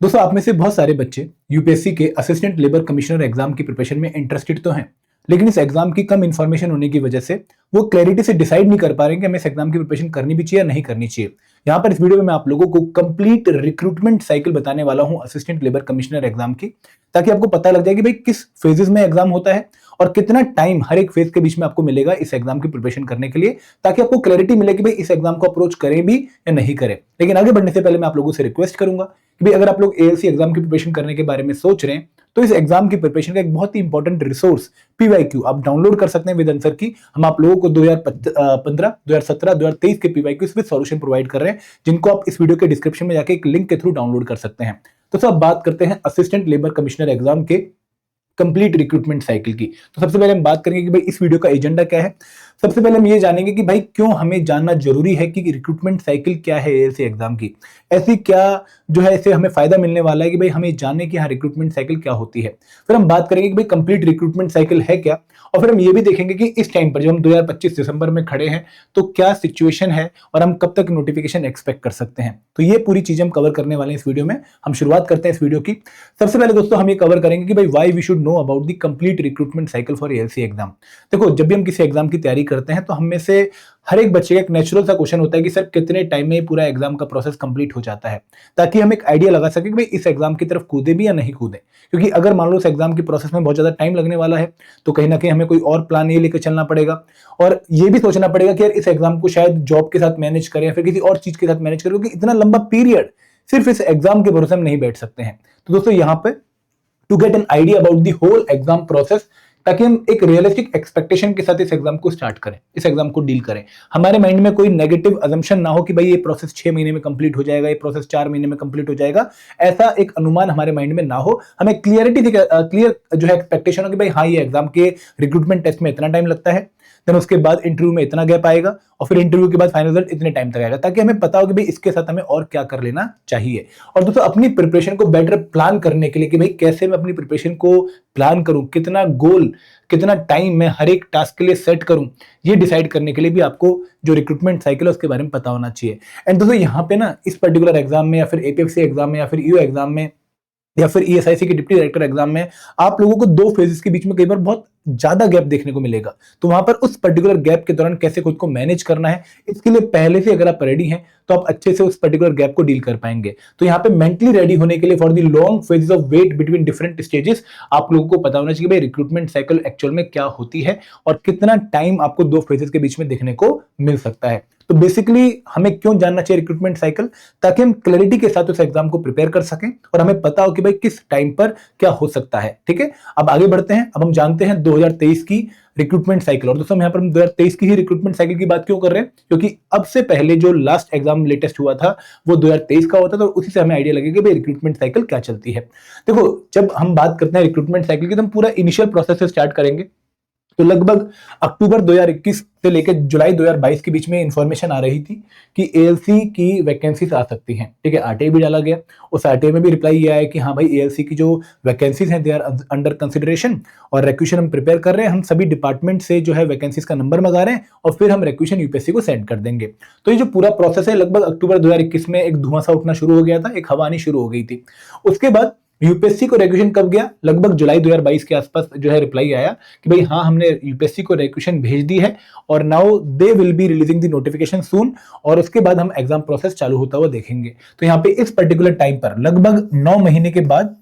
दोस्तों, आप में से बहुत सारे बच्चे यूपीएससी के असिस्टेंट लेबर कमिश्नर एग्जाम की प्रिपरेशन में इंटरेस्टेड तो हैं, लेकिन इस एग्जाम की कम इंफॉर्मेशन होने की वजह से वो क्लैरिटी से डिसाइड नहीं कर पा रहे हैं कि हमें इस एग्जाम की प्रिपरेशन करनी भी चाहिए या नहीं करनी चाहिए। यहाँ पर इस वीडियो में मैं आप लोगों को कंप्लीट रिक्रूटमेंट साइकिल बताने वाला हूं असिस्टेंट लेबर कमिश्नर एग्जाम की, ताकि आपको पता लग जाए कि भाई किस फेजेस में एग्जाम होता है और कितना टाइम हर एक फेज के बीच में आपको मिलेगा इस एग्जाम की प्रिपरेशन करने के लिए, ताकि आपको क्लैरिटी मिले कि भाई इस एग्जाम को अप्रोच करें भी या नहीं करें। लेकिन आगे बढ़ने से पहले मैं आप लोगों से रिक्वेस्ट करूंगा कि भाई अगर आप लोग एएलसी एग्जाम की प्रिपरेशन करने के बारे में सोच रहे हैं तो इस एग्जाम की प्रिपरेशन का एक बहुत ही इंपॉर्टेंट रिसोर्स पीवाईक्यू आप डाउनलोड कर सकते हैं विद आंसर की। हम आप लोगों को 2015, 2017, 2023 के पीवाईक्यूज विद सॉल्यूशन प्रोवाइड कर रहे हैं, जिनको आप इस वीडियो के डिस्क्रिप्शन में जाके एक लिंक के थ्रू डाउनलोड कर सकते हैं। तो सब बात करते हैं असिस्टेंट लेबर कमिश्नर एग्जाम के कंप्लीट रिक्रूटमेंट साइकिल की। तो सबसे पहले हम बात करेंगे कि भाई इस वीडियो का एजेंडा क्या है। सबसे पहले हम ये जानेंगे कि भाई क्यों हमें जानना जरूरी है कि रिक्रूटमेंट साइकिल क्या है एएलसी एग्जाम की। ऐसी क्या जो है इससे हमें फायदा मिलने वाला है कि भाई हमें जानने की हाँ रिक्रूटमेंट साइकिल क्या होती है। फिर हम बात करेंगे कि भाई कंप्लीट रिक्रूटमेंट साइकिल है क्या, और फिर हम ये भी देखेंगे कि इस टाइम पर जब हम 2025 दिसंबर में खड़े हैं तो क्या सिचुएशन है और हम कब तक नोटिफिकेशन एक्सपेक्ट कर सकते हैं। तो ये पूरी चीजें हम कवर करने वाले हैं इस वीडियो में। हम शुरुआत करते हैं इस वीडियो की। सबसे पहले दोस्तों हम ये कवर करेंगे कि भाई why we should know about the complete recruitment cycle for ALC exam. देखो, जब भी हम किसी एग्जाम की तैयारी करते हैं तो हम में से हर एक बच्चे का एक नेचुरल सा क्वेश्चन होता है कि सर कितने टाइम में पूरा एग्जाम का प्रोसेस कंप्लीट हो जाता है, ताकि हम एक आइडिया लगा सके कि भाई इस एग्जाम की तरफ कूदे भी या नहीं कूदे। क्योंकि अगर मान लो उस एग्जाम की प्रोसेस में बहुत ज्यादा टाइम लगने वाला है तो कहीं ना कहीं हमें कोई और प्लान ये लेकर चलना पड़ेगा, और ये भी सोचना पड़ेगा कि यार इस एग्जाम को शायद जॉब के साथ मैनेज करें या फिर किसी और चीज के साथ मैनेज करें, क्योंकि इतना लंबा पीरियड सिर्फ इस एग्जाम के भरोसे हम नहीं बैठ सकते हैं। तो दोस्तों यहाँ पे to get an idea about the whole exam process, ताकि हम एक रियलिस्टिक एक्सपेक्टेशन के साथ इस एग्जाम को स्टार्ट करें, इस एग्जाम को डील करें। हमारे माइंड में कोई नेगेटिव अजम्पशन ना हो कि भाई ये प्रोसेस 6 महीने में कंप्लीट हो जाएगा, ये प्रोसेस 4 महीने में कंप्लीट हो जाएगा, ऐसा एक अनुमान हमारे माइंड में ना हो। हमें क्लियरिटी क्लियर जो है एक्सपेक्टेशन हो कि भाई हाँ ये एग्जाम के रिक्रूटमेंट टेस्ट में इतना टाइम लगता है, देन उसके बाद इंटरव्यू में इतना गैप आएगा, और फिर इंटरव्यू के बाद फाइनल रिजल्ट इतने टाइम तक आएगा, ताकि हमें पता हो कि भाई इसके साथ हमें और क्या कर लेना चाहिए। और दोस्तों अपनी प्रिपरेशन को बेटर प्लान करने के लिए कि भाई कैसे मैं अपनी प्रिपरेशन को प्लान करूं, कितना गोल, कितना टाइम मैं हर एक टास्क के लिए सेट करूं, ये डिसाइड करने के लिए भी आपको जो रिक्रूटमेंट साइकिल है उसके बारे में पता होना चाहिए। एंड दोस्तों यहाँ पे ना इस पर्टिकुलर एग्जाम में या फिर एपीएफसी एग्जाम में या फिर ईओ एग्जाम में या फिर ईएसआईसी के डिप्टी डायरेक्टर एग्जाम में आप लोगों को दो फेजेस के बीच में कई बार बहुत ज्यादा गैप देखने को मिलेगा। तो वहां पर उस पर्टिकुलर गैप के दौरान कैसे खुद को मैनेज करना है, इसके लिए पहले से अगर आप रेडी हैं तो आप अच्छे से उस पर्टिकुलर गैप को डील कर पाएंगे। तो यहाँ पे मेंटली रेडी होने के लिए for the long phases of wait between different stages आप लोगों को पता होना चाहिए भाई रिक्रूटमेंट साइकिल एक्चुअल में क्या होती है और कितना टाइम आपको दो फेजेस के बीच में देखने को मिल सकता है। तो बेसिकली हमें क्यों जानना चाहिए रिक्रूटमेंट साइकिल, ताकि हम क्लैरिटी के साथ उस एग्जाम को प्रिपेयर कर सकें और हमें पता हो कि भाई किस टाइम पर क्या हो सकता है। ठीक है, अब आगे बढ़ते हैं। अब हम जानते हैं 2023 की रिक्रूटमेंट साइकिल। और दोस्तों यहाँ पर हम 2023 की ही रिक्रूटमेंट साइकिल की बात क्यों कर रहे हैं, क्योंकि अब से पहले जो लास्ट एग्जाम लेटेस्ट हुआ था वो 2023 का होता था, और उसी से हमें आइडिया लगेगा कि भाई रिक्रूटमेंट साइकिल क्या चलती है। देखो, जब हम बात करते हैं रिक्रूटमेंट साइकिल की तो हम पूरा इनिशियल प्रोसेस से स्टार्ट करेंगे। तो लगभग अक्टूबर 2021 से लेकर जुलाई 2022 के बीच में इंफॉर्मेशन आ रही थी कि एएलसी की वैकेंसीज आ सकती हैं। ठीक है, आरटीआई भी डाला गया, उस आरटीआई में भी रिप्लाई ये आया कि हाँ भाई एएलसी की जो वैकेंसीज हैं दे आर अंडर कंसिडरेशन, और रिक्वेशन हम प्रिपेयर कर रहे हैं। हम सभी डिपार्टमेंट से जो है वैकेंसीज का नंबर मंगा रहे हैं और फिर हम रिक्वेशन यूपीएससी को सेंड कर देंगे। तो ये जो पूरा प्रोसेस है लगभग अक्टूबर 2021 में एक धुआं सा उठना शुरू हो गया था, एक हवा आनी शुरू हो गई थी। उसके बाद यूपीएससी को रिक्वेशन कब गया, लगभग जुलाई 2022 के आसपास जो है रिप्लाई आया कि भाई हाँ हमने यूपीएससी को रिक्वेशन भेज दी है और now they will be releasing the notification soon, और उसके बाद हम एग्जाम प्रोसेस चालू होता हुआ देखेंगे। तो यहाँ पे इस पर्टिकुलर टाइम पर लगभग 9 महीने के बाद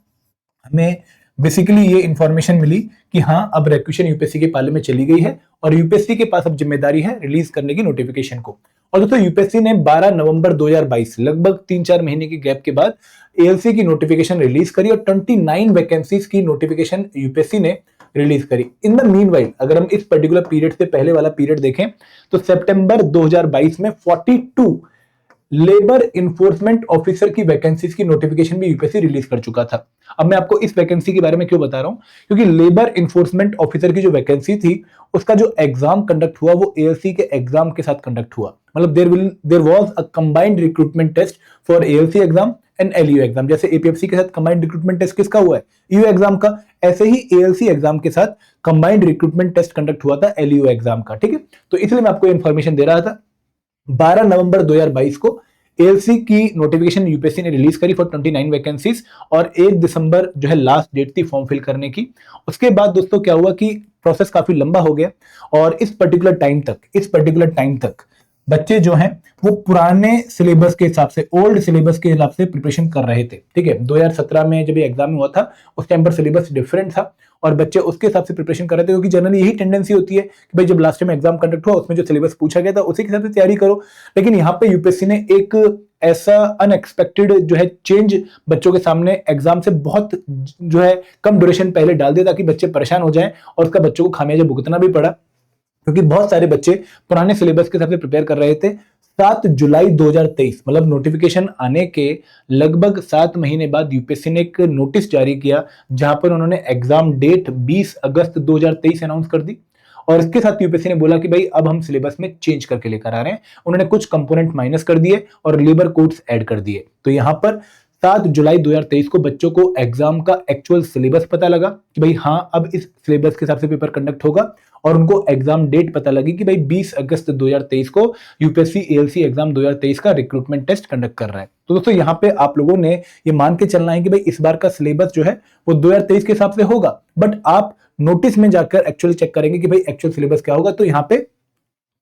हमें बेसिकली ये इंफॉर्मेशन मिली कि हाँ अब रिक्वेशन यूपीएससी के पाले में चली गई है और यूपीएससी के पास अब जिम्मेदारी है रिलीज करने की नोटिफिकेशन को। और दोस्तों यूपीएससी ने 12 नवंबर 2022 लगभग 3-4 महीने के गैप के बाद एएलसी की नोटिफिकेशन रिलीज करी और 29 वैकेंसीज की नोटिफिकेशन यूपीएससी ने रिलीज करी। इन द मीनवाइल अगर हम इस पर्टिकुलर पीरियड से पहले वाला पीरियड देखें तो सितंबर 2022 में 42 लेबर इन्फोर्समेंट ऑफिसर की वैकेंसीज की नोटिफिकेशन भी यूपीएससी रिलीज कर चुका था। अब मैं आपको इस वैकेंसी के बारे में क्यों बता रहा हूं, क्योंकि लेबर इन्फोर्समेंट ऑफिसर की जो वैकेंसी थी उसका जो एग्जाम कंडक्ट हुआ वो एएलसी के एग्जाम के साथ कंडक्ट हुआ। मतलब there was a combined recruitment test for ALC exam and LU exam. जैसे एपीएफसी के साथ कंबाइंड रिक्रूटमेंट टेस्ट किसका हुआ है, ईयू एग्जाम का, ऐसे ही एएलसी एग्जाम के साथ कंबाइंड रिक्रूटमेंट टेस्ट कंडक्ट हुआ था एलयू एग्जाम का। ठीक है, तो इसलिए मैं आपको इंफॉर्मेशन दे रहा था। 12 नवंबर 2022 को एएलसी की नोटिफिकेशन यूपीएससी ने रिलीज करी फॉर 29 वैकेंसीज और 1 दिसंबर जो है लास्ट डेट थी फॉर्म फिल करने की। उसके बाद दोस्तों क्या हुआ कि प्रोसेस काफी लंबा हो गया और इस पर्टिकुलर टाइम तक बच्चे जो हैं वो पुराने सिलेबस के हिसाब से, ओल्ड सिलेबस के हिसाब से प्रिपरेशन कर रहे थे। ठीक है, 2017 में जब ये एग्जाम हुआ था उस टाइम पर सिलेबस डिफरेंट था और बच्चे उसके हिसाब से प्रिपरेशन कर रहे थे, क्योंकि जनरली यही टेंडेंसी होती है कि भाई जब लास्ट टाइम एग्जाम कंडक्ट हुआ उसमें जो सिलेबस पूछा गया था उसी के हिसाब से तैयारी करो। लेकिन यहाँ पे यूपीएससी ने एक ऐसा अनएक्सपेक्टेड जो है चेंज बच्चों के सामने एग्जाम से बहुत जो है कम ड्यूरेशन पहले डाल दिया ताकि बच्चे परेशान हो जाएं और उसका बच्चों को खामियाजा भुगतना भी पड़ा, क्योंकि बहुत सारे बच्चे पुराने सिलेबस के हिसाब से प्रिपेयर कर रहे थे। 7 जुलाई 2023 मतलब नोटिफिकेशन आने के लगभग 7 महीने बाद यूपीएससी ने एक नोटिस जारी किया जहां पर उन्होंने एग्जाम डेट 20 अगस्त 2023 अनाउंस कर दी और इसके साथ यूपीएससी ने बोला कि भाई अब हम सिलेबस में चेंज करके लेकर आ रहे हैं। उन्होंने कुछ कंपोनेंट माइनस कर दिए और लेबर कोड्स ऐड कर दिए। तो यहां पर 7 जुलाई 2023 को बच्चों को एग्जाम का एक्चुअल सिलेबस पता लगा कि भाई हाँ अब इस सिलेबस के हिसाब से पेपर कंडक्ट होगा और उनको एग्जाम डेट पता लगी कि भाई 20 अगस्त 2023 को यूपीएससी एएलसी एग्जाम 2023 का रिक्रूटमेंट टेस्ट कंडक्ट कर रहा है। तो दोस्तों यहाँ पे आप लोगों ने ये मान के चलना है कि भाई इस बार का सिलेबस जो है वो 2023 के हिसाब से होगा, बट आप नोटिस में जाकर एक्चुअली चेक करेंगे कि भाई एक्चुअल सिलेबस क्या होगा। तो यहाँ पे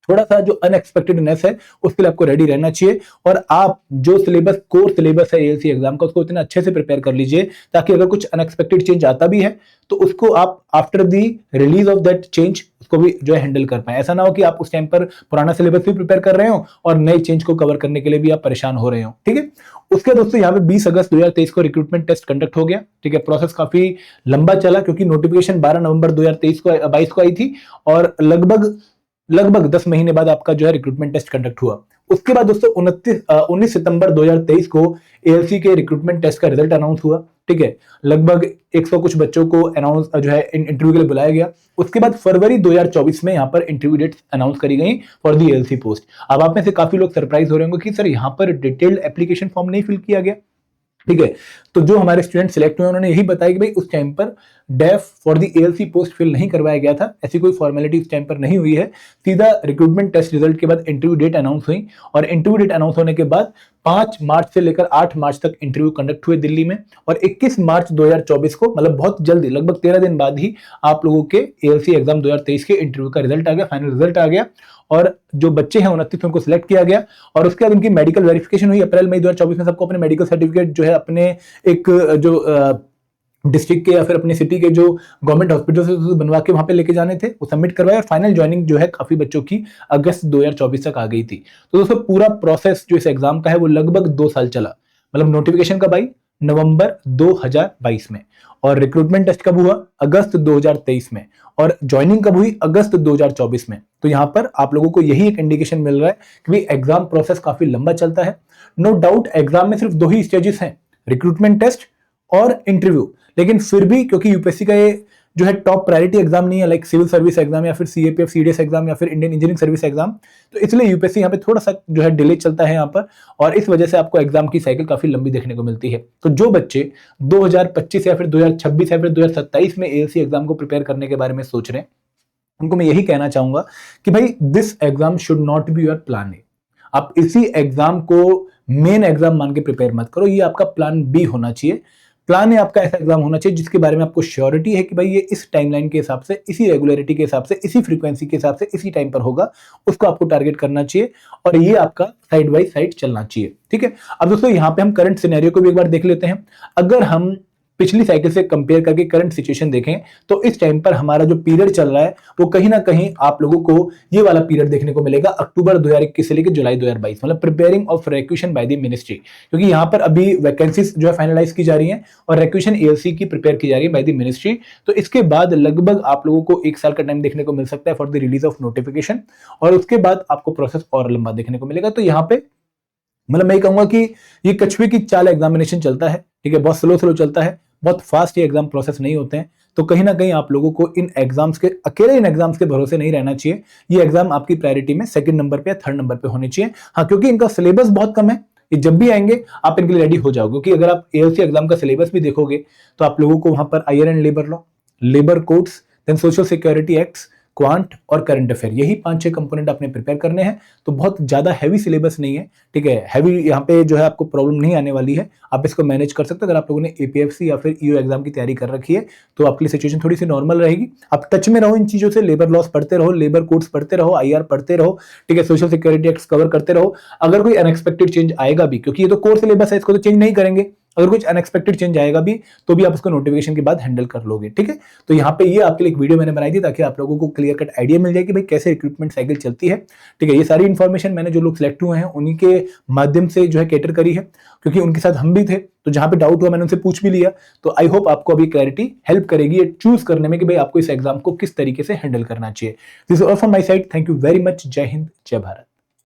थोड़ा सा जो अनएक्सपेक्टेडनेस है उसके लिए आपको रेडी रहना चाहिए और आप जो सिलेबस कोर सिलेबस है एएलसी एग्जाम का उसको इतना अच्छे से प्रिपेयर कर लीजिए ताकि अगर कुछ अनएक्सपेक्टेड चेंज आता भी है तो उसको आप after the release of that change उसको भी जो है हैंडल कर पाए। ऐसा ना हो कि आप उस टाइम पर पुराना सिलेबस भी प्रिपेयर कर रहे हो और नए चेंज को कवर करने के लिए भी आप परेशान हो रहे हो। ठीक है, उसके दोस्तों यहाँ पे 20 अगस्त 2023 को रिक्रूटमेंट टेस्ट कंडक्ट हो गया। ठीक है, प्रोसेस काफी लंबा चला क्योंकि नोटिफिकेशन 12 नवंबर 2022 को आई थी और लगभग 10 महीने बाद आपका जो है रिक्रूटमेंट टेस्ट कंडक्ट हुआ। उसके बाद दोस्तों 19 सितंबर 2023 को एएलसी के रिक्रूटमेंट टेस्ट का रिजल्ट अनाउंस हुआ। ठीक है, लगभग 100 कुछ बच्चों को अनाउंस जो है इंटरव्यू के लिए बुलाया गया। उसके बाद फरवरी 2024 में यहाँ पर इंटरव्यू डेट्स अनाउंस करी गई फॉर दी एएलसी पोस्ट। अब आप में से काफी लोग सरप्राइज हो रहे होंगे कि सर यहाँ पर डिटेल्ड एप्लीकेशन फॉर्म नहीं फिल किया गया। ठीक है, तो जो हमारे स्टूडेंट सिलेक्ट हुए उन्होंने यही बताया कि भाई उस टाइम पर डेफ for the ALC post fill नहीं करवाया गया था, ऐसी कोई फॉर्मेलिटी उस टाइम पर नहीं हुई है। सीधा रिक्रूटमेंट टेस्ट रिजल्ट के बाद इंटरव्यू डेट अनाउंस हुई और इंटरव्यू डेट अनाउंस होने के बाद 5 मार्च से लेकर 8 मार्च तक इंटरव्यू कंडक्ट हुए दिल्ली में और 21 मार्च 2024 को मतलब बहुत जल्दी लगभग 13 दिन बाद ही आप लोगों के एएलसी एग्जाम 2023 के इंटरव्यू का रिजल्ट आ गया, फाइनल रिजल्ट आ गया और जो बच्चे हैं 29 उनको सिलेक्ट किया गया और उसके बाद उनकी मेडिकल वेरिफिकेशन हुई। अप्रैल मई 2024 में सबको अपने मेडिकल सर्टिफिकेट जो है अपने एक जो डिस्ट्रिक्ट के या फिर अपनी सिटी के जो गवर्नमेंट हॉस्पिटल से बनवा के वहां पे लेके जाने थे वो सबमिट करवाए और फाइनल ज्वाइनिंग जो है काफी बच्चों की अगस्त 2024 तक आ गई थी। तो दोस्तों पूरा प्रोसेस जो इस एग्जाम का है वो लगभग 2 साल चला। मतलब नोटिफिकेशन कब आई? नवंबर 2022 में और रिक्रूटमेंट टेस्ट कब हुआ? अगस्त 2023 में और ज्वाइनिंग कब हुई? अगस्त 2024 में। तो यहाँ पर आप लोगों को यही एक इंडिकेशन मिल रहा है कि भाई एग्जाम प्रोसेस काफी लंबा चलता है। नो डाउट एग्जाम में सिर्फ 2 ही स्टेजेस हैं, रिक्रूटमेंट टेस्ट और इंटरव्यू, लेकिन फिर भी क्योंकि यूपीएससी का ये जो है टॉप प्रायोरिटी एग्जाम नहीं है लाइक सिविल सर्विस एग्जाम या फिर सीएपीएफ सीडीएस एग्जाम या फिर इंडियन इंजीनियरिंग सर्विस एग्जाम, तो इसलिए यूपीएससी यहाँ पे थोड़ा सा जो है डिले चलता है यहाँ पर और इस वजह से आपको एग्जाम की साइकिल काफी लंबी देखने को मिलती है। तो जो बच्चे 2025 या फिर 2026 या फिर 2027 में एएलसी एग्जाम को प्रिपेयर करने के बारे में सोच रहे हैं उनको मैं यही कहना चाहूंगा कि भाई this exam should not be your plan A. आप इसी एग्जाम को मेन एग्जाम मान के प्रिपेयर मत करो, ये आपका प्लान बी होना चाहिए। प्लान है आपका ऐसा एग्जाम होना चाहिए जिसके बारे में आपको श्योरिटी है कि भाई ये इस टाइमलाइन के हिसाब से, इसी रेगुलरिटी के हिसाब से, इसी फ्रीक्वेंसी के हिसाब से, इसी टाइम पर होगा, उसको आपको टारगेट करना चाहिए और ये आपका साइड बाय साइड चलना चाहिए। ठीक है, अब दोस्तों यहाँ पे हम करंट सिनेरियो को भी एक बार देख लेते हैं। अगर हम पिछली साइकिल से कंपेयर करके करंट सिचुएशन देखें तो इस टाइम पर हमारा जो पीरियड चल रहा है वो कहीं ना कहीं आप लोगों को ये वाला पीरियड देखने को मिलेगा अक्टूबर 2021 से लेकर जुलाई 2022, मतलब preparing of requisition by the ministry, क्योंकि यहाँ पर अभी वैकेंसीज जो है फाइनलाइज की जा रही हैं और रिक्वेशन एएलसी की प्रिपेयर की जा रही है बाय द मिनिस्ट्री। तो इसके बाद लगभग आप लोगों को 1 साल का टाइम देखने को मिल सकता है for the release of notification और उसके बाद आपको प्रोसेस और लंबा देखने को मिलेगा। तो यहाँ पे मतलब मैं कहूंगा कि ये कछुए की चाल एग्जामिनेशन चलता है। ठीक है, बहुत स्लो चलता है, बहुत फास्ट ये एग्जाम प्रोसेस नहीं होते हैं। तो कहीं ना कहीं आप लोगों को इन एग्जाम्स के भरोसे नहीं रहना चाहिए। ये एग्जाम आपकी प्रायोरिटी में 2nd नंबर पे या 3rd नंबर पे होने चाहिए। हाँ, क्योंकि इनका सिलेबस बहुत कम है, ये जब भी आएंगे आप इनके लिए रेडी हो जाओगे। क्योंकि अगर आप एएलसी एग्जाम का सिलेबस भी देखोगे तो आप लोगों को वहां पर IR and labour law, labour codes, then social security acts, quant और करंट अफेयर, यही 5-6 कंपोनेंट आपने प्रिपेयर करने हैं। तो बहुत ज़्यादा हैवी सिलेबस नहीं है, ठीक है। हैवी यहाँ पे जो है आपको प्रॉब्लम नहीं आने वाली है, आप इसको मैनेज कर सकते हो। अगर आप लोगों ने एपीएफसी या फिर ईओ एग्जाम की तैयारी कर रखी है तो आपके लिए सिचुएशन थोड़ी सी नॉर्मल रहेगी। आप टच में रहो इन चीज़ों से, लेबर लॉस पढ़ते रहो, लेबर कोड्स पढ़ते रहो, आईआर पढ़ते रहो, ठीक है, सोशल सिक्योरिटी एक्ट कवर करते रहो। अगर कोई अनएक्सपेक्टेड चेंज आएगा भी, क्योंकि ये तो कोर सिलेबस है, इसको तो चेंज नहीं करेंगे, अगर कुछ अनएक्सपेक्टेड चेंज आएगा भी तो भी आप उसको नोटिफिकेशन के बाद हैंडल कर लोगे, ठीक है। तो यहाँ पे ये आपके लिए एक वीडियो मैंने बनाई थी ताकि आप लोगों को क्लियर कट आइडिया मिल जाए कि भाई कैसे रिक्रूटमेंट साइकिल चलती है, ठीक है। ये सारी इन्फॉर्मेशन मैंने जो लोग सिलेक्ट हुए हैं उन्हीं के माध्यम से जो है कैटर करी है, क्योंकि उनके साथ हम भी थे, तो जहां पे डाउट हुआ मैंने उनसे पूछ भी लिया। तो आई होप आपको अभी क्लैरिटी हेल्प करेगी ये चूज करने में कि भाई आपको इस एग्जाम को किस तरीके से हैंडल करना चाहिए। This is all from my side, thank you very much, जय हिंद, जय भारत।